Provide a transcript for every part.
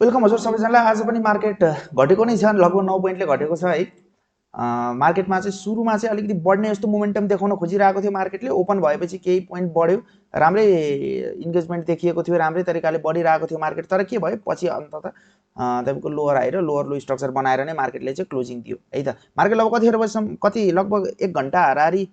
Welcome हजुर सबैजनालाई। आज पनि मार्केट घटेको नै छ, लगभग 9 पोइन्टले घटेको छ है। मार्केटमा चाहिँ सुरुमा चाहिँ अलिकति बढ्ने जस्तो मोमेन्टम देखाउन खोजिरहेको थियो मार्केटले। ओपन भएपछि केही पोइन्ट बढ्यो, राम्रै इन्गेजमेन्ट देखिएको थियो, राम्रै तरिकाले बढिरहेको थियो मार्केट। तर के भयो, पछि अन्ततः तपाईँको लोअर हाई र लोअर लो स्ट्रक्चर बनाएर नै मार्केटले चाहिँ क्लोजिङ दियो है त। मार्केट लगभग कतिखेर लगभग 1 घन्टा हाराहारी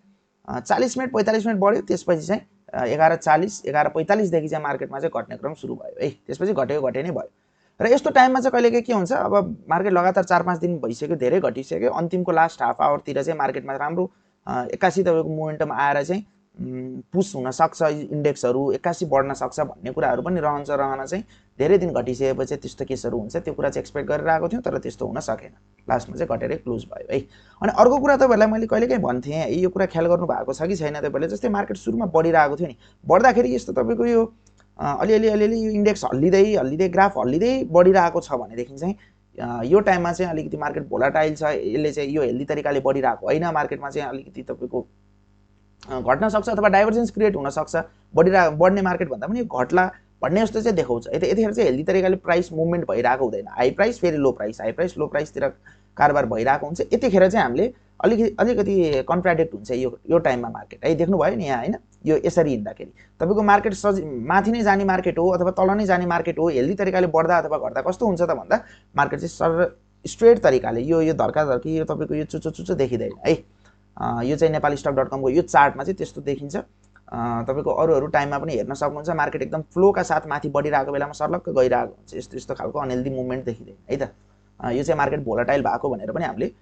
40 मिनट 45 मिनट बढ्यो। त्यसपछि चाहिँ 11:40 11:45 देखि चाहिँ मार्केटमा चाहिँ घट्ने क्रम सुरु भयो है। त्यसपछि घटे नै भयो। र यस्तो टाइममा चाहिँ कहिलेकाहीँ के हुन्छ, अब मार्केट लगातार 4-5 दिन भइसक्यो, धेरै घटिसक्यो। अन्तिमको लास्ट हाफ आवरतिर चाहिँ मार्केटमा राम्रो एक्कासी तपाईँको मोमेन्टम आएर चाहिँ पुस हुन सक्छ, इन्डेक्सहरू एक्कासी बढ्न सक्छ भन्ने कुराहरू पनि रहन चाहिँ धेरै दिन घटिसकेपछि त्यस्तो केसहरू हुन्छ। त्यो कुरा चाहिँ एक्सपेक्ट गरेर आएको थियौँ, तर त्यस्तो हुन सकेन। लास्टमा चाहिँ घटेरै क्लोज भयो है। अनि अर्को कुरा तपाईँहरूलाई मैले कहिलेकाहीँ भन्थेँ है, यो कुरा ख्याल गर्नु भएको छ कि छैन तपाईँहरूले। जस्तै मार्केट सुरुमा बढिरहेको थियो नि, बढ्दाखेरि यस्तो तपाईँको यो अलिअलि यो इन्डेक्स हल्लिँदै ग्राफ हल्लिँदै बढिरहेको छ भनेदेखि चाहिँ यो टाइममा चाहिँ अलिकति मार्केट भोलाटाइल छ, यसले चाहिँ यो हेल्दी तरिकाले बढिरहेको होइन। मार्केटमा चाहिँ अलिकति तपाईँको घट्न सक्छ अथवा डाइभर्जेन्स क्रिएट हुन सक्छ। बढ्ने मार्केट भन्दा पनि यो घट्ला भन्ने जस्तो चाहिँ देखाउँछ। यतिखेर चाहिँ हेल्दी तरिकाले प्राइस मुभमेन्ट भइरहेको हुँदैन। हाई प्राइस फेरि लो प्राइस, हाई प्राइस लो प्राइसतिर कारोबार भइरहेको हुन्छ। यतिखेर चाहिँ हामीले अलिकति कन्ट्राडिक्ट हुन्छ यो टाइममा मार्केट है। देख्नुभयो नि यहाँ, होइन? यो यसरी हिँड्दाखेरि तपाईँको मार्केट माथि नै जाने मार्केट हो अथवा तल नै जाने मार्केट हो। हेल्दी तरिकाले बढ्दा अथवा घट्दा कस्तो हुन्छ त भन्दा मार्केट चाहिँ स्ट्रेट तरिकाले यो धर्की यो तपाईँको यो चुचो देखिँदैन है। यो चाहिँ नेपाली-stock.com को यो चार्टमा चाहिँ त्यस्तो देखिन्छ। तपाईँको अरू टाइममा पनि हेर्न सक्नुहुन्छ। मार्केट एकदम फ्लोका साथ माथि बढिरहेको बेलामा सर्लक्क गइरहेको हुन्छ। यस्तो खालको अनहेल्दी मुभमेन्ट देखिँदैन है त। यो चाहिँ मार्केट भोलाटाइल भएको भनेर पनि हामीले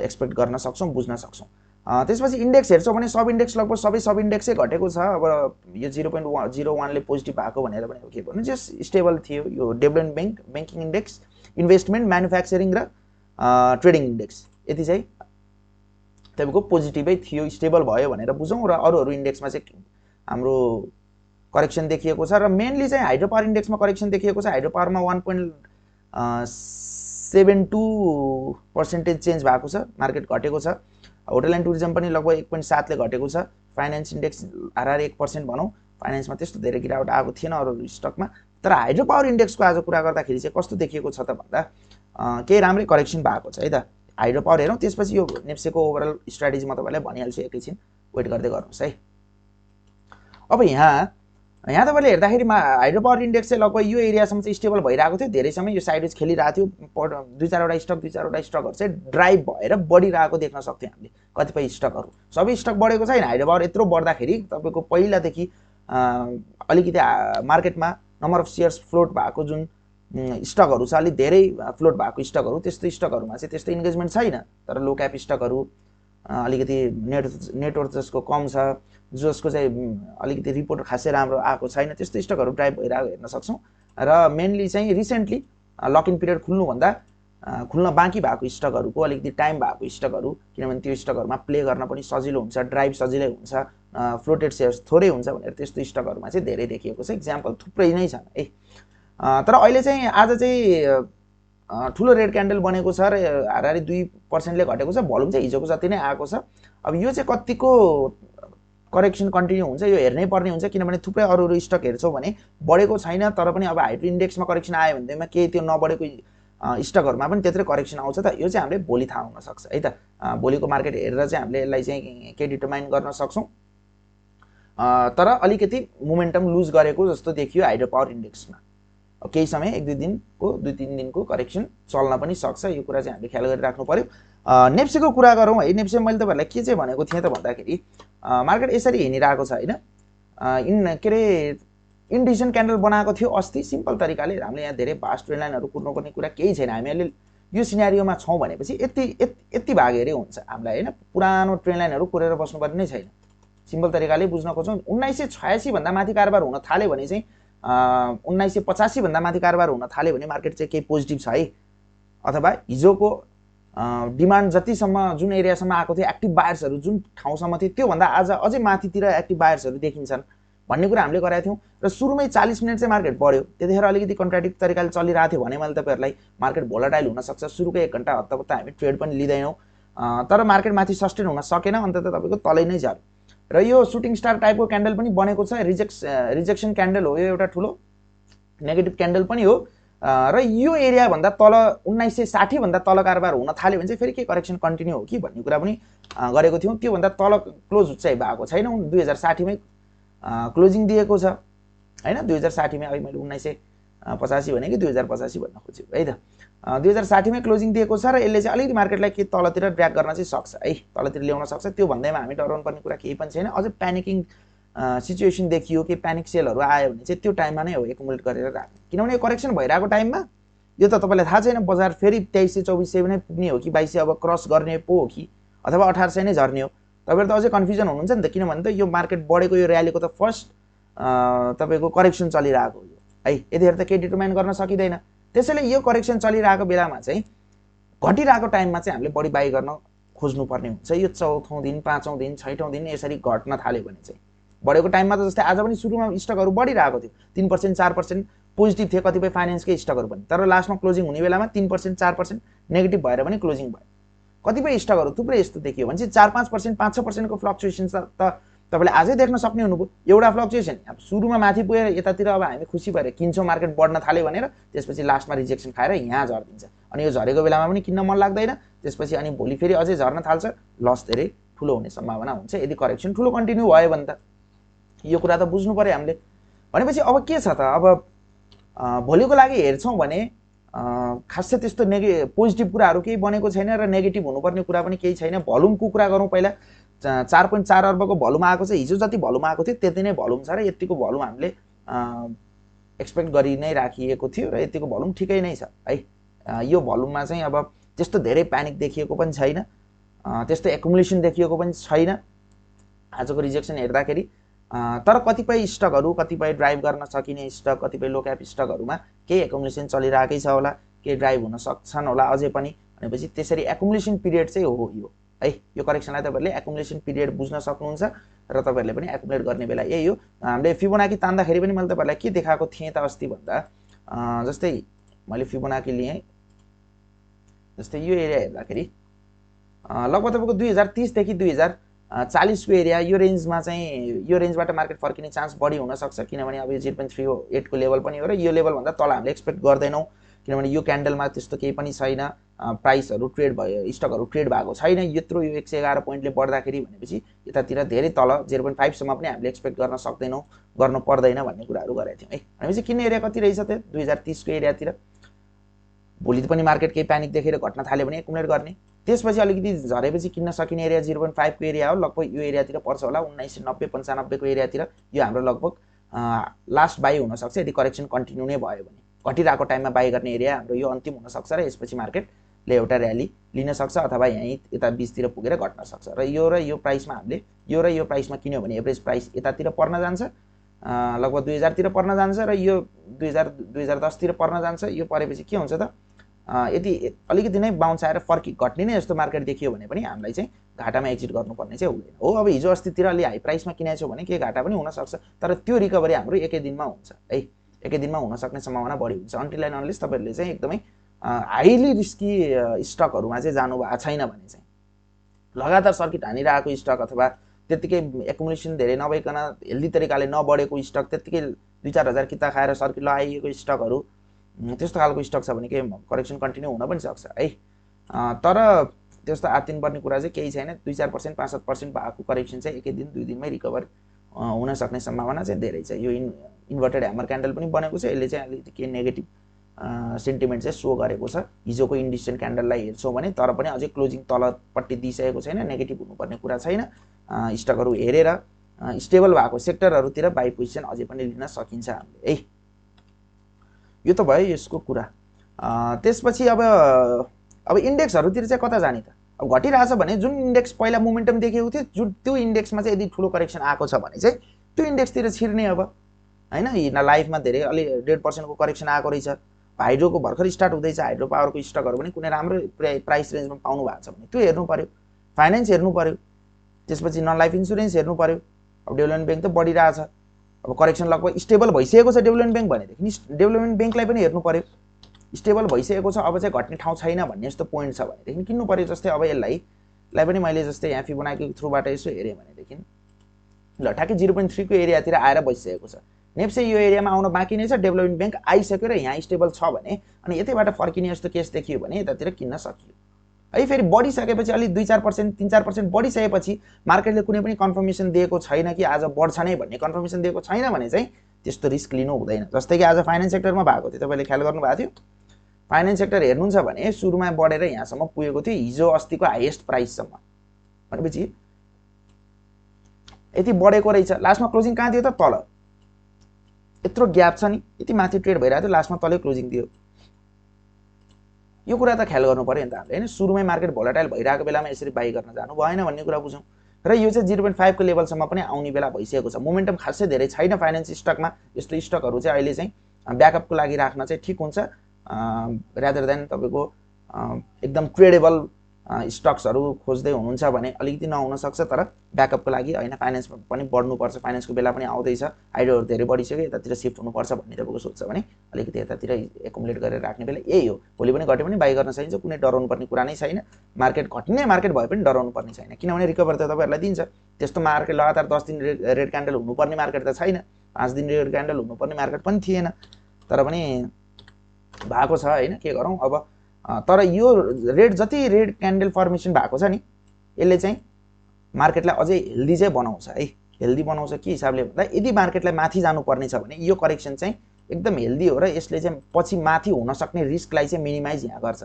एक्सपेक्ट गर्न सक्छौँ, बुझ्न सक्छौँ। त्यसपछि इन्डेक्स हेर्छौँ भने सब इन्डेक्स लगभग सबै सब इन्डेक्सै घटेको छ। अब यो 0.01ले पोजिटिभ भएको भनेर पनि के भन्नु, जस्ट स्टेबल थियो। यो development banking index, investment, manufacturing र ट्रेडिङ इन्डेक्स, यति चाहिँ तपाईँको पोजिटिभै थियो, स्टेबल भयो भनेर बुझौँ। र अरू इन्डेक्समा चाहिँ हाम्रो करेक्सन देखिएको छ। र मेनली चाहिँ हाइड्रो पावर इन्डेक्समा करेक्सन देखिएको छ। हाइड्रो पावरमा 1.72% चेन्ज भएको छ, मार्केट घटेको छ। होटल एन्ड टुरिज्म पनि लगभग 1.7ले घटेको छ। फाइनेन्स इन्डेक्स हाराहारी 1% भनौँ। फाइनेन्समा त्यस्तो धेरै गिरावट आएको थिएन अरू स्टकमा। तर हाइड्रो पावर इन्डेक्सको आज कुरा गर्दाखेरि चाहिँ कस्तो देखिएको छ त भन्दा केही राम्रै करेक्सन भएको छ है त। हाइड्रो पावर हेरौँ, त्यसपछि यो नेप्सेको ओभरअल स्ट्राटेजी म तपाईँलाई भनिहाल्छु, एकैछिन वेट गर्दै गर्नुहोस् है। अब यहाँ तपाईँले हेर्दाखेरि हाइड्रो पावर इन्डेक्स चाहिँ लगभग यो एरियासम्म चाहिँ स्टेबल भइरहेको थियो। धेरै समय यो साइडवेज खेलिरहेको थियो। 2-4वटा स्टकहरू चाहिँ ड्राइभ भएर बढिरहेको देख्न सक्थ्यौँ हामीले। कतिपय स्टकहरू, सबै स्टक बढेको छैन। हाइड्रो पावर यत्रो बढ्दाखेरि तपाईँको पहिलादेखि अलिकति मार्केटमा नम्बर अफ सेयर्स फ्लोट भएको जुन स्टकहरू छ, अलिक धेरै फ्लोट भएको स्टकहरू, त्यस्तो स्टकहरूमा चाहिँ त्यस्तो इन्गेजमेन्ट छैन। तर लो क्याप स्टकहरू, अलिकति नेटवर्थ जसको कम छ, जसको चाहिँ अलिकति रिपोर्ट खासै राम्रो आएको छैन, त्यस्तो स्टकहरू ड्राइभ भइरहेको हेर्न सक्छौँ। र मेनली चाहिँ रिसेन्टली लक इन पिरियड खुल्न बाँकी भएको स्टकहरूको, अलिकति टाइम भएको स्टकहरू, किनभने त्यो स्टकहरूमा प्ले गर्न पनि सजिलो हुन्छ, ड्राइभ सजिलै हुन्छ, फ्लोटेड सेयर्स थोरै हुन्छ भनेर त्यस्तो स्टकहरूमा चाहिँ धेरै देखिएको छ। इक्जाम्पल थुप्रै नै छन् है। तर अहिले चाहिँ आज चाहिँ ठुलो रेड क्यान्डल बनेको छ र हाराहारी 2%ले घटेको छ। भोल्युम चाहिँ हिजोको जति नै आएको छ। अब यो चाहिँ कतिको करेक्सन कन्टिन्यू हुन्छ यो हेर्नै पर्ने हुन्छ, किनभने थुप्रै अरू स्टक हेर्छौँ भने बढेको छैन। तर पनि अब हाइड्रो इन्डेक्समा करेक्सन आयो भनेदेखिमा केही त्यो नबढेको स्टकहरूमा पनि त्यत्रै करेक्सन आउँछ त। यो चाहिँ हामीले भोलि थाहा हुनसक्छ है त। भोलिको मार्केट हेरेर चाहिँ हामीले यसलाई चाहिँ के डिटरमाइन गर्न सक्छौँ। तर अलिकति मोमेन्टम लुज गरेको जस्तो देखियो हाइड्रो पावर इन्डेक्समा। केही समय 2-3 दिनको करेक्सन चल्न पनि सक्छ। यो कुरा चाहिँ हामीले ख्याल गरिराख्नु पर्यो। नेप्सेको कुरा गरौँ है। नेप्से मैले तपाईँहरूलाई के चाहिँ भनेको थिएँ त भन्दाखेरि मार्केट यसरी हिँडिरहेको छ होइन। के अरे इन्डिसन क्यान्डल बनाएको थियो अस्ति सिम्पल तरिकाले। हामीले यहाँ धेरै भास्ट ट्रेन लाइनहरू कुर्नुपर्ने कुरा केही छैन। हामीहरूले यो सिनारियोमा छौँ भनेपछि यति भाग हेरे हुन्छ हामीलाई होइन। पुरानो ट्रेन लाइनहरू कुरेर बस्नुपर्ने नै छैन। सिम्पल तरिकाले बुझ्न खोज्छौँ। 1986 भन्दा माथि कारोबार हुन थाल्यो भने चाहिँ 1985 भन्दा माथि कारोबार हुन थाल्यो भने मार्केट चाहिँ केही पोजिटिभ छ है। अथवा हिजोको डिमान्ड जतिसम्म जुन एरियासम्म आएको थियो, एक्टिभ बायर्सहरू जुन ठाउँसम्म थियो, त्योभन्दा आज अझै माथितिर एक्टिभ बायर्सहरू देखिन्छन् भन्ने कुरा हामीले गराएको थियौँ। र सुरुमै 40 मिनट चाहिँ मार्केट बढ्यो। त्यतिखेर अलिकति कन्ट्राडिक्ट तरिकाले चलिरहेको थियो भने मैले तपाईँहरूलाई मार्केट भोलाटाइल हुनसक्छ, सुरुकै 1 घन्टा हत्ता हामी ट्रेड पनि लिँदैनौँ। तर मार्केट माथि सस्टेन हुन सकेन, अन्ततः तपाईँको तलै नै झऱ्यो। र यो सुटिङ स्टार टाइपको क्यान्डल पनि बनेको छ। रिजेक्सन क्यान्डल हो यो, एउटा ठुलो नेगेटिभ क्यान्डल पनि हो। र यो एरिया भन्दा तल 1960 भन्दा तल कारोबार हुन थाल्यो भने चाहिँ फेरि के करेक्सन कन्टिन्यू हो कि भन्ने कुरा पनि गरेको थियौँ। त्यो भन्दा तल क्लोज चाहिँ भएको छैन। 2060 मै क्लोजिङ दिएको छ हैन। 2060 मै अहिले मैले 1985 भने कि 2085 भन्न खोजेको है त। 2060 मै क्लोजिङ दिएको छ र यसले चाहिँ अलिकति मार्केटलाई के तलतिर ड्र्याग गर्न चाहिँ सक्छ है, तलतिर ल्याउन सक्छ। त्यो भन्दैमा हामी डराउनु पर्ने कुरा केही पनि छैन। अझ प्यानिकिङ सिचुएसन देखियो कि प्यानिक सेलहरू आयो भने चाहिँ त्यो टाइममा नै हो एकुमुलेट गरेर राख्ने। किनभने यो करेक्सन भइरहेको टाइममा यो त तपाईलाई थाहा छैन बजार फेरि 2300 2400 नै पुग्ने हो कि 2200 अब क्रस गर्ने पो हो कि अथवा 1800 नै झर्ने हो। तपाईहरु त अझै कन्फ्युजन हुनुहुन्छ नि त, किनभने त यो मार्केट बढेको यो र्यालीको त फर्स्ट तपाईको करेक्सन चलिरहेको हो है। यतिखेर त के डिटरमाइन गर्न सकिदैन। त्यसैले यो करेक्सन चलिरहेको बेलामा चाहिँ घटिरहेको टाइममा चाहिँ हामीले बढी बाइ गर्न खोज्नु पर्ने हुन्छ। यो चौथौं दिन, पाँचौं दिन, छैटौं दिन यसरी घट्न थाल्यो भने चाहिँ बढेको टाइममा त जस्तै आज पनि सुरुमा स्टकहरु बढिरहेको थियो, 3% 4% पोजिटिभ थियो कतिपय फाइनान्सकै स्टकहरु पनि, तर लास्टमा क्लोजिङ हुने बेलामा 3% 4% नेगेटिभ भएर पनि क्लोजिङ भयो। कतिपय स्टकहरु थुप्रै यस्तो देखियो भने चाहिँ 4-5% 5-6% को फ्लक्चुएसन त तपाईले आजै देख्न सक्ने हुनुभयो। एउटा फ्लक्चुएसन अब सुरुमा माथि पुगेर यतातिर अब हामी खुसी भएर किन्छौँ मार्केट बढ्न थाल्यो भनेर, त्यसपछि लास्टमा रिजेक्सन खाएर यहाँ झर्दिन्छ। अनि यो झरेको बेलामा पनि किन्न मन लाग्दैन, त्यसपछि अनि भोलि फेरि अझै झर्न थाल्छ, लस धेरै ठुलो हुने सम्भावना हुन्छ यदि करेक्सन ठुलो कन्टिन्यू भयो भने त। यो कुरा त बुझ्नु पर्यो हामीले। भनेपछि अब के छ त, अब भोलिको लागि हेर्छौं भने खासै त्यस्तो पोजिटिभ कुराहरु केही बनेको छैन र नेगेटिभ हुनुपर्ने कुरा पनि केही छैन। भोल्युमको कुरा गरौँ पहिला। 4.4 अर्बको भोल्युम आएको छ। हिजो जति भोल्युम आएको थियो त्यति नै भोल्युम छ र यतिको भोल्युम हामीले एक्सपेक्ट गरि नै राखिएको थियो र यतिको भोल्युम ठिकै नै छ है। यो भोल्युममा चाहिँ अब त्यस्तो धेरै प्यानिक देखिएको पनि छैन, त्यस्तो एकुमुलेसन देखिएको पनि छैन आजको रिजेक्सन हेर्दाखेरि। तर कतिपय स्टकहरु, कतिपय ड्राइभ गर्न सकिने स्टक, कतिपय लो क्याप स्टकहरुमा केही एकुमुलेसन चलिरहेकै छ होला, केही ड्राइभ हुन सक्छन् होला अझै पनि। भनेपछि त्यसरी एकुमुलेसन पिरियड चाहिँ हो यो है। यो करेक्सनलाई तपाईहरुले एकुमुलेसन पिरियड बुझ्न सक्नुहुन्छ र तपाईहरुले पनि एकुमुलेट गर्ने बेला यही हो। हामीले फिबोनाकी तान्दाखेरि पनि मैले तपाईहरुलाई के देखाएको थिएँ त अस्ति भन्दा, जस्तै मैले फिबोनाकी लिए, जस्तै यो एरिया हेर्दाखेरि लगभग तपाईको 2030 देखि 2040 को एरिया, यो रेन्जमा चाहिँ यो रेन्जबाट मार्केट फर्किने चान्स बढी हुन सक्छ। किनभने अब यो 0.38 को लेभल पनि हो र यो लेभल भन्दा तल हामीले एक्सपेक्ट गर्दैनौं, किनभने यो क्यान्डलमा त्यस्तो केही पनि छैन। प्राइसहरु ट्रेड भयो, स्टकहरु ट्रेड भएको छैन। यत्रो यो 111 पोइन्टले बढ्दाखेरि भनेपछि यतातिर धेरै तल 0.5 सम्म पनि हामीले एक्सपेक्ट गर्न सक्दैनौं, गर्न पर्दैन भन्ने कुराहरु गरेका थियौं है। भनेपछि किन्ने एरिया कति रहेछ त 2030 को एरियातिर। भोलि पनि मार्केट केही प्यानिक देखेर घट्न थाल्यो भने एकुमुलेट गर्ने, त्यसपछि अलिकति झरेपछि किन्न सकिने एरिया 0.5 को एरिया हो। लगभग यो एरियातिर पर्छ होला 1990 95 को एरियातिर। यो हाम्रो लगभग लास्ट बाई हुन सक्छ यदि करेक्सन कन्टिन्यू नै भयो भने। घटिरहेको टाइममा बाई गर्ने एरिया हाम्रो यो अन्तिम हुन सक्छ र यसपछि मार्केटले एउटा र्याली लिन सक्छ अथवा यही यता 20 तिर पुगेर घट्न सक्छ। र यो प्राइसमा हामीले यो र यो प्राइसमा किन्यो भने एभरेज प्राइस यतातिर पर्न जान्छ, लगभग 2000 तिर पर्न जान्छ र यो 2010 तिर पर्न जान्छ। यो परेपछि के हुन्छ त, यदि अलिकति नै बाउन्स आएर फर्की घट्ने नै जस्तो मार्केट देखियो भने पनि हामीलाई चाहिँ घाटामा एक्जिट गर्नुपर्ने चाहिँ हुँदैन हो। अब हिजो अस्तितिर अलि हाई प्राइसमा किनेछौ भने के घाटा पनि हुन सक्छ, तर त्यो रिकभरी हाम्रो एकै दिनमा हुन्छ है। एकै दिनमा हुन सक्ने सम्भावना बढी हुन्छ। अन्टिल एन्ड अनलेस तपाईहरुले चाहिँ एकदमै हाइली रिस्की स्टकहरुमा चाहिँ जानु भएको छैन भने चाहिँ, लगातार सर्किट हानिरहेको स्टक अथवा त्यतिकै एकुमुलेसन धेरै नभइकन हेल्दी तरिकाले नबढेको स्टक, त्यतिकै 2-4 हजार किता खाएर सर्किट लगाइएको स्टकहरु, त्यस्तो खालको स्टक छ भने के करेक्सन कन्टिन्यू हुन पनि सक्छ है। तर त्यस्तो आत्तिन पर्ने कुरा चाहिँ केही छैन। 2-4% 5-7% भएको करेक्सन चाहिँ एकै दिन 2 दिनमै रिकभर हुन सक्ने सम्भावना चाहिँ धेरै छ। यो इन्भर्टेड ह्यामर क्यान्डल पनि बनेको छ, यसले चाहिँ अलिकति के नेगेटिभ सेन्टिमेन्ट चाहिँ शो गरेको छ। हिजोको इन्डिसेन्ट क्यान्डललाई हेर्छौं भने तर पनि अझै क्लोजिङ तलपट्टि दिइसकेको छैन, नेगेटिभ हुनुपर्ने कुरा छैन। स्टकहरु हेरेर स्टेबल भएको सेक्टरहरुतिर बाइ पोजिसन अझै पनि लिन सकिन्छ हामीले है। यो त भयो यसको कुरा। त्यसपछि अब इन्डेक्सहरुतिर चाहिँ कता जाने त। अब घटिरहेछ भने जुन इन्डेक्स पहिला मोमेन्टम देखेको थियो, जुन त्यो इन्डेक्समा चाहिँ यदि ठुलो करेक्सन आएको छ भने चाहिँ त्यो इन्डेक्सतिर छिर्ने अब हैन। हिना लाइफमा धेरै अलि 1.5% को करेक्सन आएको रहेछ। हाइड्रोको भर्खर स्टार्ट हुँदैछ, हाइड्रो पावरको स्टकहरु पनि कुनै राम्रो प्राइस रेन्जमा पाउनु भएको छ भने त्यो हेर्नु पर्यो। फाइनान्स हेर्नु पर्यो, त्यसपछि नन लाइफ इन्स्योरेन्स हेर्नु पर्यो। अब डेभलपमेन्ट बैंक त बढिरहेछ, अब करेक्सन लगभग स्टेबल भइसकेको छ डेभलपमेन्ट बैंक भनेदेखि डेभलपमेन्ट बैंकलाई पनि हेर्नु पर्यो। स्टेबल भइसकेको छ, अब चाहिँ घट्ने ठाउँ छैन भन्ने जस्तो पोइन्ट छ भनेदेखि किन्नु पर्यो। जस्तै अब यसलाई पनि मैले जस्तै यहाँ फिबोनाकीको थ्रुबाट यसो हेरेँ भनेदेखि ल ठ्याक्कै 0.3 को एरियातिर आएर बसिसकेको छ। नेप्से यो एरियामा आउन बाँकी नै छ, डेभलपमेन्ट ब्याङ्क आइसक्यो र यहाँ स्टेबल छ भने अनि यतैबाट फर्किने जस्तो केस देखियो भने यतातिर किन्न सकियो है। फेरि बढिसकेपछि अलि 2-4% 3-4% बढिसकेपछि मार्केटले कुनै पनि कन्फर्मेसन दिएको छैन कि आज बढ्छ नै भन्ने कन्फर्मेसन दिएको छैन भने चाहिँ त्यस्तो रिस्क लिनु हुँदैन। जस्तै कि आज फाइनान्स सेक्टरमा भएको थियो, तपाईँले ख्याल गर्नुभएको थियो। फाइनान्स सेक्टर हेर्नुहुन्छ भने सुरुमा बढेर यहाँसम्म पुगेको थियो, हिजो अस्तिको हाइएस्ट प्राइससम्म, भनेपछि यति बढेको रहेछ। लास्टमा क्लोजिङ कहाँ दियो त? तल। यत्रो ग्याप छ नि, यति माथि ट्रेड भइरहेको थियो, लास्टमा तलै क्लोजिङ दियो। यो कुरा त ख्याल गर्नु पर्यो नि त हामीले हैन। सुरुमै मार्केट भोलाटाइल भइरहेको बेलामा यसरी बाई गर्न जानु भएन भन्ने कुरा बुझौँ। र यो चाहिँ 0.5 को लेभलसम्म पनि आउने बेला भइसकेको छ। मोमेन्टम खासै धेरै छैन फाइनान्स स्टकमा। यस्तो स्टकहरू चाहिँ अहिले चाहिँ ब्याकअपको लागि राख्न चाहिँ ठिक हुन्छ, रादर देन तपाईँको एकदम ट्रेडेबल स्टक्सहरू खोज्दै हुनुहुन्छ भने अलिकति नहुन सक्छ, तर ब्याकअपको लागि होइन, फाइनान्स पनि बढ्नुपर्छ, फाइनान्सको बेला पनि आउँदैछ, आइडियाहरू धेरै बढिसक्यो, यतातिर सिफ्ट हुनुपर्छ भन्ने तपाईँको सोच्छ भने अलिकति यतातिर एकुमुलेट गरेर राख्ने बेला यही हो। भोलि पनि घट्यो भने बाई गर्न सकिन्छ, कुनै डराउनु पर्ने कुरा नै छैन। मार्केट घट्ने मार्केट भए पनि डराउनु पर्ने छैन, किनभने रिकभर त तपाईँहरूलाई दिन्छ। त्यस्तो मार्केट लगातार 10 दिन रेड क्यान्डल हुनुपर्ने मार्केट त छैन, 5 दिन रेड क्यान्डल हुनुपर्ने मार्केट पनि थिएन, तर पनि भएको छ होइन, के गरौँ अब। तर यो रेड जति रेड क्यान्डल फर्मेसन भएको छ नि, यसले चाहिँ मार्केटलाई अझै हेल्दी चाहिँ बनाउँछ है। हेल्दी बनाउँछ के हिसाबले भन्दा, यदि मार्केटलाई माथि जानुपर्ने छ भने यो करेक्सन चाहिँ एकदम हेल्दी हो र यसले चाहिँ पछि माथि हुन सक्ने रिस्कलाई चाहिँ मिनिमाइज यहाँ गर्छ।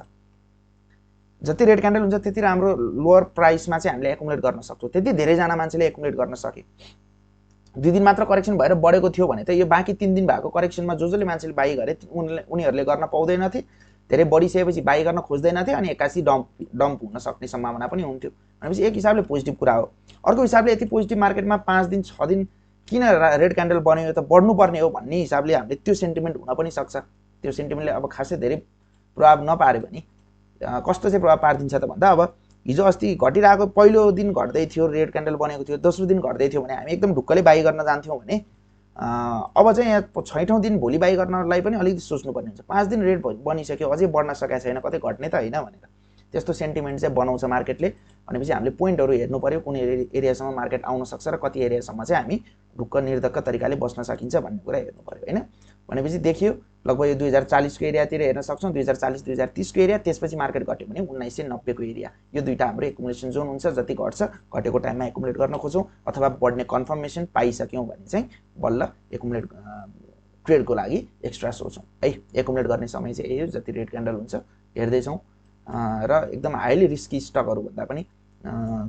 जति रेड क्यान्डल हुन्छ त्यति राम्रो लोअर प्राइसमा चाहिँ हामीले एकुमुलेट गर्न सक्छौँ। त्यति धेरैजना मान्छेले एकुमुलेट गर्न सके। 2 दिन मात्र करेक्सन भएर बढेको थियो भने त यो बाँकी 3 दिन भएको करेक्सनमा जसले मान्छेले बाई गरे उनीहरूले गर्न पाउँदैनथे, धेरै बढिसकेपछि बाई गर्न खोज्दैनथे, अनि एक्कासी डम्प हुन सक्ने सम्भावना पनि हुन्थ्यो। भनेपछि एक हिसाबले पोजिटिभ कुरा हो। अर्को हिसाबले यति पोजिटिभ मार्केटमा 5 दिन 6 दिन किन रेड क्यान्डल बन्यो त बढ्नुपर्ने हो भन्ने हिसाबले हामीले त्यो सेन्टिमेन्ट हुन पनि सक्छ। त्यो सेन्टिमेन्टले अब खासै धेरै प्रभाव नपार्यो भने कस्तो चाहिँ प्रभाव पारिदिन्छ त भन्दा, अब हिजो अस्ति घटिरहेको पहिलो दिन घट्दै थियो, रेड क्यान्डल बनेको थियो, दोस्रो दिन घट्दै थियो भने हामी एकदम ढुक्कले बाई गर्न जान्थ्यौँ भने अब चाहिँ यहाँ 6औं दिन भोलि बाई गर्नलाई पनि अलिकति सोच्नुपर्ने हुन्छ। 5 दिन रेट बनिसक्यो, अझै बढ्न सकेको छैन, कतै घट्ने त होइन भनेर त्यस्तो सेन्टिमेन्ट चाहिँ बनाउँछ मार्केटले। भनेपछि हामीले पोइन्टहरू हेर्नु पर्यो, कुन एरियासम्म मार्केट आउन सक्छ र कति एरियासम्म चाहिँ हामी ढुक्क निर्धक्क तरिकाले बस्न सकिन्छ भन्ने कुरा हेर्नु पर्यो होइन। भनेपछि देखियो लगभग यो 2040 को एरियातिर हेर्न सक्छौँ, 2040-2030 को एरिया, त्यसपछि मार्केट घट्यो भने 1990 को एरिया। यो दुईटा हाम्रो एकुमुलेसन जोन हुन्छ। जति घट्छ घटेको टाइममा एकुमुलेट गर्न खोजौँ, अथवा बढ्ने कन्फर्मेसन पाइसक्यौँ भने चाहिँ बल्ल एकुमुलेट ट्रेडको लागि एक्स्ट्रा सोचौँ है। एकुमुलेट गर्ने समय चाहिँ यही हो, जति रेड क्यान्डल हुन्छ हेर्दैछौँ र एकदम हाइली रिस्की स्टकहरू भन्दा पनि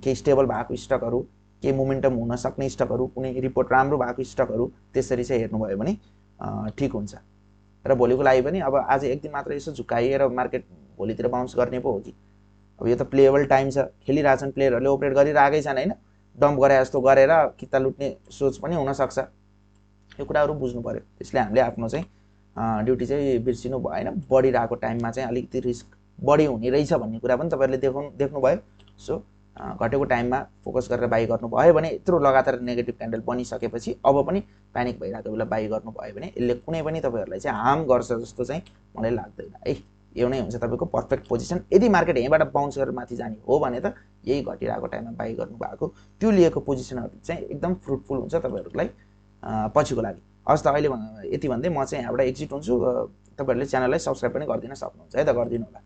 केही स्टेबल भएको स्टकहरू, केही मोमेन्टम हुन सक्ने स्टकहरू, कुनै रिपोर्ट राम्रो भएको स्टकहरू, त्यसरी चाहिँ हेर्नुभयो भने ठिक हुन्छ। र भोलिको लागि पनि अब आज एक दिन मात्र यसो झुकाइएर मार्केट भोलितिर बाउन्स गर्ने पो हो कि? अब यो त प्लेएबल टाइम छ, खेलिरहेछन् प्लेयरहरूले, ओपरेट गरिरहेकै छन् होइन। डम्प गरे जस्तो गरेर किता लुट्ने सोच पनि हुनसक्छ। यो कुराहरू बुझ्नु पर्यो। त्यसले हामीले आफ्नो चाहिँ ड्युटी चाहिँ बिर्सिनु भएन। बढिरहेको टाइममा चाहिँ अलिकति रिस्क बढी हुने रहेछ भन्ने कुरा पनि तपाईँहरूले देख्नुभयो। सो घटेको टाइममा फोकस गरेर बाई गर्नुभयो भने, यत्रो लगातार नेगेटिभ क्यान्डल बनिसकेपछि अब पनि प्यानिक भइरहेको बेला बाई गर्नुभयो भने यसले कुनै पनि तपाईँहरूलाई चाहिँ हार्म गर्छ जस्तो चाहिँ मलाई लाग्दैन है। यो नै हुन्छ तपाईँको पर्फेक्ट पोजिसन। यदि मार्केट यहीँबाट बाउन्स गरेर माथि जाने हो भने त यही घटिरहेको टाइममा बाई गर्नुभएको त्यो लिएको पोजिसनहरू चाहिँ एकदम फ्रुटफुल हुन्छ तपाईँहरूलाई पछिको लागि। हस् त अहिले यति भन्दै म चाहिँ यहाँबाट एक्जिट हुन्छु। तपाईँहरूले च्यानललाई सब्सक्राइब पनि गरिदिन सक्नुहुन्छ है त, गरिदिनु होला।